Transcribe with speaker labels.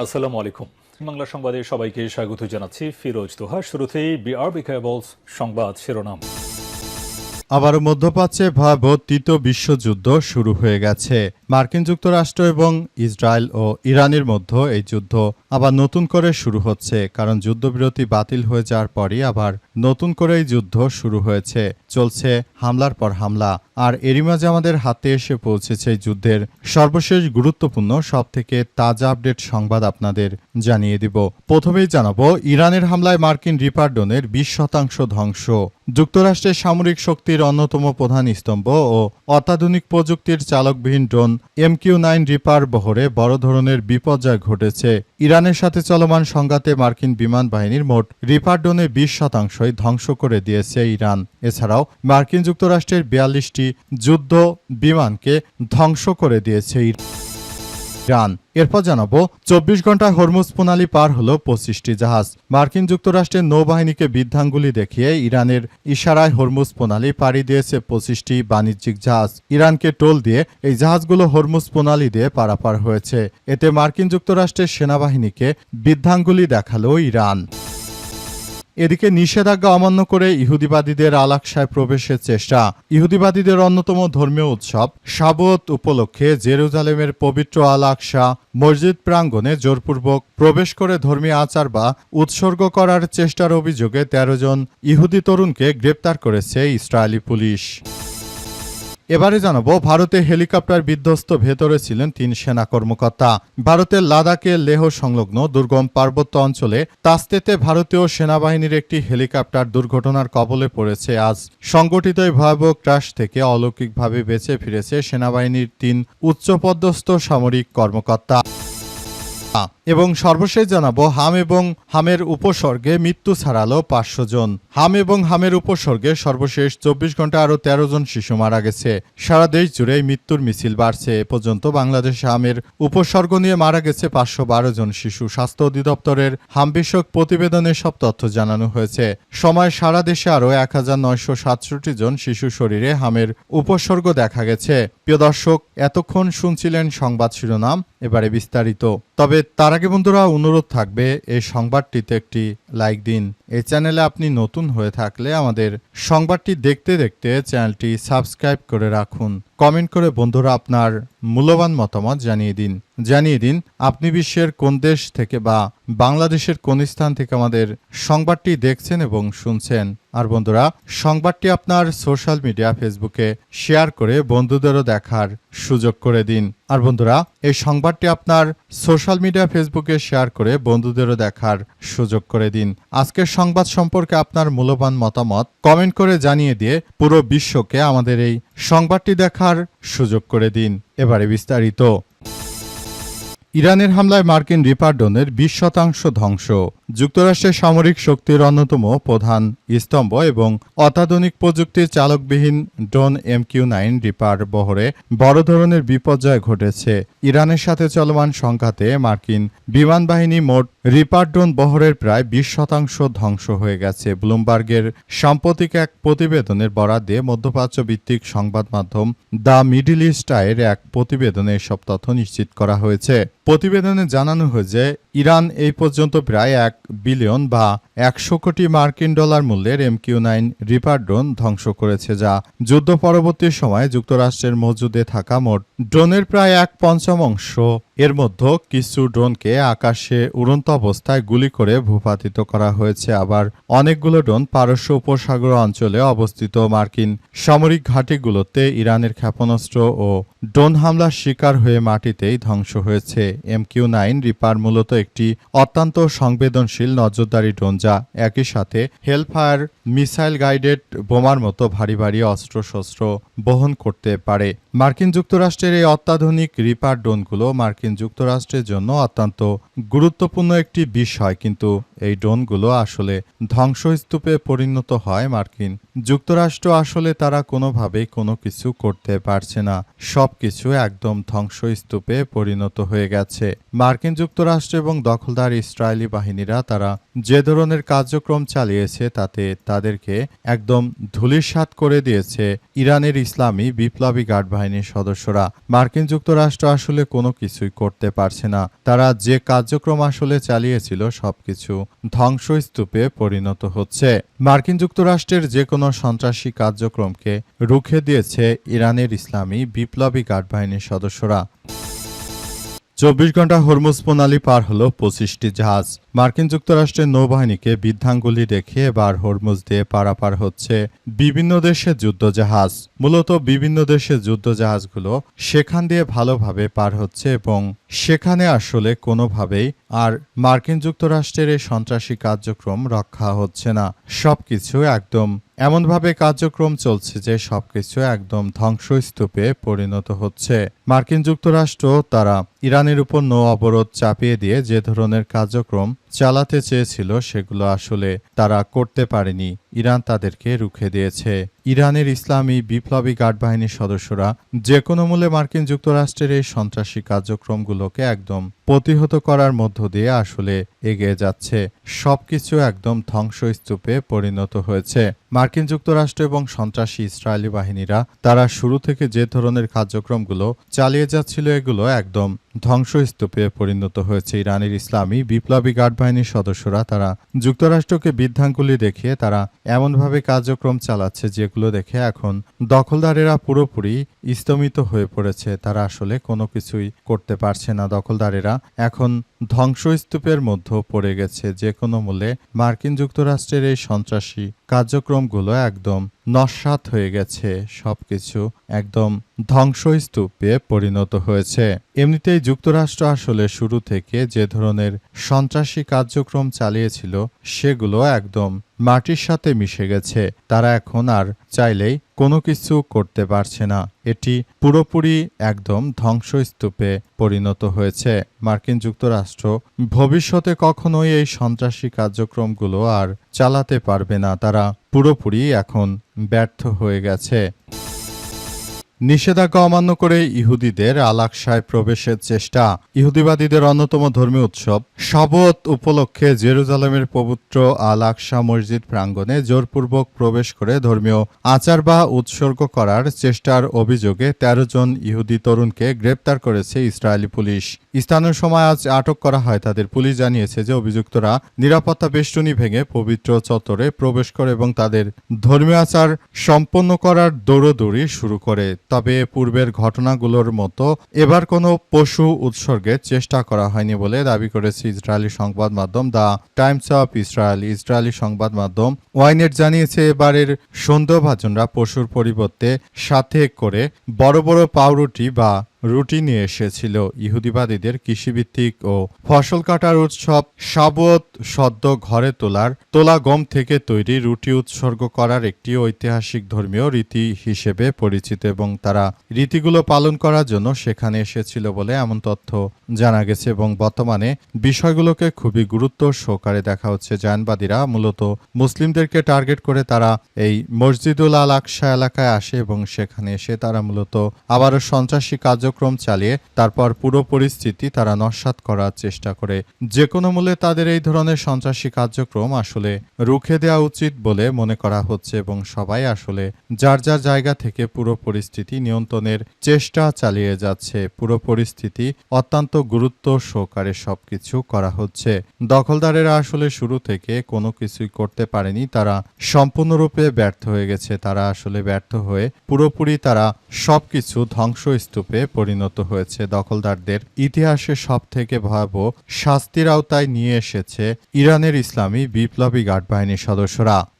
Speaker 1: আসসালামু আলাইকুম। বাংলা সংবাদে সবাইকে স্বাগত জানাচ্ছি ফিরোজ তোহা। শুরুতেই বিআরবি কেবলস সংবাদ শিরোনাম।
Speaker 2: আবারও মধ্যপ্রাচ্যে ভয়াবহ তৃতীয় বিশ্বযুদ্ধ শুরু হয়ে গেছে। মার্কিন যুক্তরাষ্ট্র এবং ইসরায়েল ও ইরানের মধ্যে এই যুদ্ধ আবার নতুন করে শুরু হচ্ছে, কারণ যুদ্ধবিরতি বাতিল হয়ে যাওয়ার পরই আবার নতুন করে এই যুদ্ধ শুরু হয়েছে। চলছে হামলার পর হামলা, আর এরই মাঝে আমাদের হাতে এসে পৌঁছেছে এই যুদ্ধের সর্বশেষ গুরুত্বপূর্ণ সবথেকে তাজা আপডেট সংবাদ আপনাদের জানিয়ে দিব। প্রথমেই জানাবো, ইরানের হামলায় মার্কিন রিপার ড্রোনের 20% ধ্বংস। যুক্তরাষ্ট্রের সামরিক শক্তির অন্যতম প্রধান স্তম্ভ ও অত্যাধুনিক প্রযুক্তির চালকবিহীন ড্রোন MQ-9 রিপার বহরে বড় ধরনের বিপর্যয় ঘটেছে। ইরানের সাথে চলমান সংঘাতে মার্কিন বিমান বাহিনীর মোট রিপার ড্রোনের 20%ই ধ্বংস করে দিয়েছে ইরান। এছাড়াও মার্কিন যুক্তরাষ্ট্রের 42টি যুদ্ধ বিমানকে ধ্বংস করে দিয়েছে ইরান। এরপর জানাবো, 24 ঘন্টায় হরমুজ প্রণালী পার হলো 25টি জাহাজ। মার্কিন যুক্তরাষ্ট্রের নৌবাহিনীকে বৃদ্ধাঙ্গুলি দেখিয়ে ইরানের ইশারায় হরমুজ প্রণালী পাড়ি দিয়েছে 25টি বাণিজ্যিক জাহাজ। ইরানকে টোল দিয়ে এই জাহাজগুলো হরমুজ প্রণালী দিয়ে পারাপার হয়েছে। এতে মার্কিন যুক্তরাষ্ট্রের সেনাবাহিনীকে বৃদ্ধাঙ্গুলি দেখালো ইরান। এদিকে নিষেধাজ্ঞা অমান্য করে ইহুদিবাদীদের আল আকসায় প্রবেশের চেষ্টা। ইহুদিবাদীদের অন্যতম ধর্মীয় উৎসব শাবত উপলক্ষে জেরুজালেমের পবিত্র আল আকসা মসজিদ প্রাঙ্গণে জোরপূর্বক প্রবেশ করে ধর্মীয় আচার বা উৎসর্গ করার চেষ্টার অভিযোগে 13 জন ইহুদি তরুণকে গ্রেপ্তার করেছে ইসরায়েলি পুলিশ। এবারে জানাবো, ভারতে হেলিকপ্টার বিধ্বস্ত, ভেতরে ছিলেন 3 সেনা কর্মকর্তা। ভারতের লাদাখে লেহ সংলগ্ন দুর্গম পার্বত্য অঞ্চলে তাস্তেতে ভারতীয় সেনাবাহিনীর একটি হেলিকপ্টার দুর্ঘটনার কবলে পড়েছে আজ। সংগঠিত এই ভয়াবহ ক্র্যাশ থেকে অলৌকিকভাবে বেঁচে ফিরেছে সেনাবাহিনীর 3 উচ্চপদস্থ সামরিক কর্মকর্তা। এবং সর্বশেষ জানাবো, হাম এবং হামের উপসর্গে মৃত্যু ছাড়ালো 500 জন। হাম এবং হামের উপসর্গে সর্বশেষ 24 ঘন্টায় আরও 13 জন শিশু মারা গেছে। সারা দেশ জুড়ে মৃত্যুর মিছিল বাড়ছে। এ পর্যন্ত বাংলাদেশে হামের উপসর্গ নিয়ে মারা গেছে 512 জন শিশু। স্বাস্থ্য অধিদপ্তরের হাম বিষয়ক প্রতিবেদনে সব তথ্য জানানো হয়েছে। সময় সারা দেশে আরও 1967 জন শিশু শরীরে হামের উপসর্গ দেখা গেছে। প্রিয় দর্শক, এতক্ষণ শুনছিলেন সংবাদ শিরোনাম, এবারে বিস্তারিত। তবে তার আগে বন্ধুরা, অনুরোধ থাকবে এই সংবাদটিতে একটি লাইক দিন। এই চ্যানেলে আপনি নতুন হয়ে থাকলে আমাদের সংবাদটি দেখতে দেখতে চ্যানেলটি সাবস্ক্রাইব করে রাখুন। কমেন্ট করে বন্ধুরা আপনার মূল্যবান মতামত জানিয়ে দিন আপনি বিশ্বের কোন দেশ থেকে বা বাংলাদেশের কোন স্থান থেকে আমাদের সংবাদটি দেখছেন এবং শুনছেন। আর বন্ধুরা, সংবাদটি আপনার সোশ্যাল মিডিয়া ফেসবুকে শেয়ার করে বন্ধুদেরও দেখার সুযোগ করে দিন। আর বন্ধুরা, এই সংবাদটি আপনার সোশ্যাল মিডিয়া ফেসবুকে শেয়ার করে বন্ধুদেরও দেখার সুযোগ করে দিন। আজকের সংবাদ সম্পর্কে আপনার মূল্যবান মতামত কমেন্ট করে জানিয়ে দিয়ে পুরো বিশ্বকে আমাদের এই সংবাদটি দেখার সুযোগ করে দিন। এবারে বিস্তারিত। ইরানের হামলায় মার্কিন রিপার ড্রোনের 20% ধ্বংস। যুক্তরাষ্ট্রের সামরিক শক্তির অন্যতম প্রধান স্তম্ভ এবং অত্যাধুনিক প্রযুক্তির চালকবিহীন ড্রোন MQ-9 রিপার বহরে বড় ধরনের বিপর্যয় ঘটেছে। ইরানের সাথে চলমান সংঘাতে মার্কিন বিমান বাহিনী মোট রিপার ড্রোন বহরের প্রায় 20% ধ্বংস হয়ে গেছে। ব্লুমবার্গের সাম্প্রতিক এক প্রতিবেদনের বরাত দিয়ে মধ্যপ্রাচ্য ভিত্তিক সংবাদ মাধ্যম দ্য মিডল ইস্ট আইয়ের এক প্রতিবেদনে এসব তথ্য নিশ্চিত করা হয়েছে। প্রতিবেদনে জানানো হয়েছে, ইরান এই পর্যন্ত প্রায় 1 বিলিয়ন বা 100 কোটি মার্কিন ডলার মূল্যের MQ-9 রিপার ড্রোন ধ্বংস করেছে, যা যুদ্ধ পরবর্তী সময়ে যুক্তরাষ্ট্রের মজুদে থাকা মোট ড্রোনের প্রায় 1/5 অংশ। এর মধ্যে কিছু ড্রোনকে আকাশে উড়ন্ত অবস্থায় গুলি করে ভূপাতিত করা হয়েছে, আবার অনেকগুলো ড্রোন পারস্য উপসাগর অঞ্চলে অবস্থিত মার্কিন সামরিক ঘাঁটিগুলোতে ইরানের ক্ষেপণাস্ত্র ও ড্রোন হামলার শিকার হয়ে মাটিতেই ধ্বংস হয়েছে। MQ-9 রিপার মূলত একটি অত্যন্ত সংবেদনশীল নজরদারি ড্রোন, যা একই সাথে হেলফায়ার মিসাইল গাইডেড বোমার মতো ভারী ভারী অস্ত্রশস্ত্র বহন করতে পারে। মার্কিন যুক্তরাষ্ট্রের এই অত্যাধুনিক রিপার ড্রোনগুলো মার্কিন যুক্তরাষ্ট্রের জন্য অত্যন্ত গুরুত্বপূর্ণ একটি বিষয়, কিন্তু এই ড্রোনগুলো আসলে ধ্বংসস্তূপে পরিণত হয়। মার্কিন যুক্তরাষ্ট্র আসলে তারা কোনোভাবেই কোনো কিছু করতে পারছে না, সবকিছু একদম ধ্বংসস্তূপে পরিণত হয়ে গেছে। মার্কিন যুক্তরাষ্ট্র এবং দখলদার ইসরায়েলি বাহিনীরা তারা যে ধরনের কার্যক্রম চালিয়েছে তাতে তাদেরকে একদম ধূলিসাৎ করে দিয়েছে ইরানের ইসলামী বিপ্লবী গার্ড বাহিনীর সদস্যরা। মার্কিন যুক্তরাষ্ট্র আসলে কোনো কিছুই করতে পারছে না। তারা যে কার্যক্রম আসলে চালিয়েছিল সবকিছু ধ্বংসস্তূপে পরিণত হচ্ছে। মার্কিন যুক্তরাষ্ট্রের যে কোনো সন্ত্রাসী কার্যক্রমকে রুখে দিয়েছে ইরানের ইসলামী বিপ্লবী গার্ড বাহিনীর সদস্যরা। 24 ঘন্টা হরমুজ প্রণালী পার হলো 25টি জাহাজ। মার্কিন যুক্তরাষ্ট্রের নৌবাহিনীকে বৃদ্ধাঙ্গুলি দেখিয়ে এবার হরমুজ দিয়ে পারাপার হচ্ছে বিভিন্ন দেশের যুদ্ধজাহাজ। মূলত বিভিন্ন দেশের যুদ্ধজাহাজগুলো সেখান দিয়ে ভালোভাবে পার হচ্ছে এবং সেখানে আসলে কোনোভাবেই আর মার্কিন যুক্তরাষ্ট্রের এই সন্ত্রাসী কার্যক্রম রক্ষা হচ্ছে না। সবকিছু একদম এমনভাবে কার্যক্রম চলছে যে সবকিছু একদম ধ্বংসস্তূপে পরিণত হচ্ছে। মার্কিন যুক্তরাষ্ট্র তারা ইরানের উপর নৌ অবরোধ চাপিয়ে দিয়ে যে ধরনের কার্যক্রম চালাতে চেয়েছিল সেগুলো আসলে তারা করতে পারেনি। ইরান তাদেরকে রুখে দিয়েছে। ইরানের ইসলামী বিপ্লবী গার্ড বাহিনীর সদস্যরা যে কোনো মূল্যে মার্কিন যুক্তরাষ্ট্রের এই সন্ত্রাসী কার্যক্রমগুলোকে একদম প্রতিহত করার মধ্য দিয়ে আসলে এগিয়ে যাচ্ছে। সবকিছু একদম ধ্বংসস্তূপে পরিণত হয়েছে। মার্কিন যুক্তরাষ্ট্র এবং সন্ত্রাসী ইসরায়েলি বাহিনীরা তারা শুরু থেকে যে ধরনের কার্যক্রমগুলো চালিয়ে যাচ্ছিল এগুলো একদম ধ্বংসস্তূপে পরিণত হয়েছে। ইরানের ইসলামী বিপ্লবী গার্ড বাহিনীর সদস্যরা তারা যুক্তরাষ্ট্রকে বৃদ্ধাঙ্গুলি দেখিয়ে তারা এমনভাবে কার্যক্রম চালাচ্ছে যেগুলো দেখে এখন দখলদারেরা পুরোপুরি স্তমিত হয়ে পড়েছে। তারা আসলে কোনো কিছুই করতে পারছে না। দখলদারেরা এখন ধ্বংসস্তূপের মধ্যে পড়ে গেছে। যে কোনো মূল্যে মার্কিন যুক্তরাষ্ট্রের এই সন্ত্রাসী কার্যক্রমগুলো একদম নস্যাৎ হয়ে গেছে। সবকিছু একদম ধ্বংসস্তূপে পরিণত হয়েছে। এমনিতেই যুক্তরাষ্ট্র আসলে শুরু থেকে যে ধরনের সন্ত্রাসী কার্যক্রম চালিয়েছিল সেগুলো একদম মাটির সাথে মিশে গেছে। তারা এখন আর চাইলেই কোনো কিছু করতে পারছে না। এটি পুরোপুরি একদম ধ্বংসস্তূপে পরিণত হয়েছে। মার্কিন যুক্তরাষ্ট্র ভবিষ্যতে কখনোই এই সন্ত্রাসী কার্যক্রমগুলো আর চালাতে পারবে না। তারা পুরোপুরি এখন ব্যর্থ হয়ে গেছে। নিষেধাজ্ঞা অমান্য করে ইহুদিদের আল-আকসায় প্রবেশের চেষ্টা। ইহুদিবাদীদের অন্যতম ধর্মীয় উৎসব শাবত উপলক্ষে জেরুজালেমের পবিত্র আল-আকসা মসজিদ প্রাঙ্গণে জোরপূর্বক প্রবেশ করে ধর্মীয় আচার বা উৎসর্গ করার চেষ্টার অভিযোগে 13 জন ইহুদি তরুণকে গ্রেপ্তার করেছে ইসরায়েলি পুলিশ। স্থানীয় সময় আজ আটক করা হয় তাদের। পুলিশ জানিয়েছে যে অভিযুক্তরা নিরাপত্তা বেষ্টনী ভেঙে পবিত্র চত্বরে প্রবেশ করে এবং তাদের ধর্মীয় আচার সম্পন্ন করার দৌড়দৌড়ি শুরু করে। তবে পূর্বের ঘটনাগুলোর মতো এবার কোনো পশু উৎসর্গের চেষ্টা করা হয়নি বলে দাবি করেছে ইসরায়েলি সংবাদ মাধ্যম the Times of Israel. Israeli সংবাদ মাধ্যম ওয়াইনেট জানিয়েছে এবারের সন্দেহভাজনরা পশুর পরিবর্তে সাথে করে বড় বড় পাউরুটি বা রুটি নিয়ে এসেছিল। ইহুদিবাদীদের কৃষিভিত্তিক ও ফসল কাটার উৎসব শাবত সদ্য ঘরে তোলা গম থেকে তৈরি রুটি উৎসর্গ করার একটি ঐতিহাসিক ধর্মীয় রীতি হিসেবে পরিচিত এবং তারা রীতিগুলো পালন করার জন্য সেখানে এসেছিল বলে এমন তথ্য জানা গেছে এবং বর্তমানে বিষয়গুলোকে খুবই গুরুত্ব সহকারে দেখা হচ্ছে। জায়নবাদীরা মূলত মুসলিমদেরকে টার্গেট করে তারা এই মসজিদুল আল আকসা এলাকায় আসে এবং সেখানে এসে তারা মূলত আবারও সন্ত্রাসী কার্যক্রম চালিয়ে তারপর পুরো পরিস্থিতি তারা নস্যাৎ করার চেষ্টা করে। যে কোনো মূল্যে তাদের এই ধরনের সন্ত্রাসী কার্যক্রম আসলে রুখে দেওয়া উচিত বলে মনে করা হচ্ছে এবং সবাই আসলে যার যার জায়গা থেকে পুরো পরিস্থিতি নিয়ন্ত্রণের চেষ্টা চালিয়ে যাচ্ছে। পুরো পরিস্থিতি অত্যন্ত গুরুত্ব সহকারে সবকিছু করা হচ্ছে। দখলদারেরা আসলে শুরু থেকে কোনো কিছুই করতে পারেনি। তারা সম্পূর্ণরূপে ব্যর্থ হয়ে গেছে। তারা আসলে ব্যর্থ হয়ে পুরোপুরি তারা সবকিছু ধ্বংসস্তূপে পরিণত হয়েছে। দখলদারদের ইতিহাসে সবথেকে ভয়াবহ শাস্তির আওতায় নিয়ে এসেছে ইরানের ইসলামী বিপ্লবী গার্ড বাহিনীর সদস্যরা।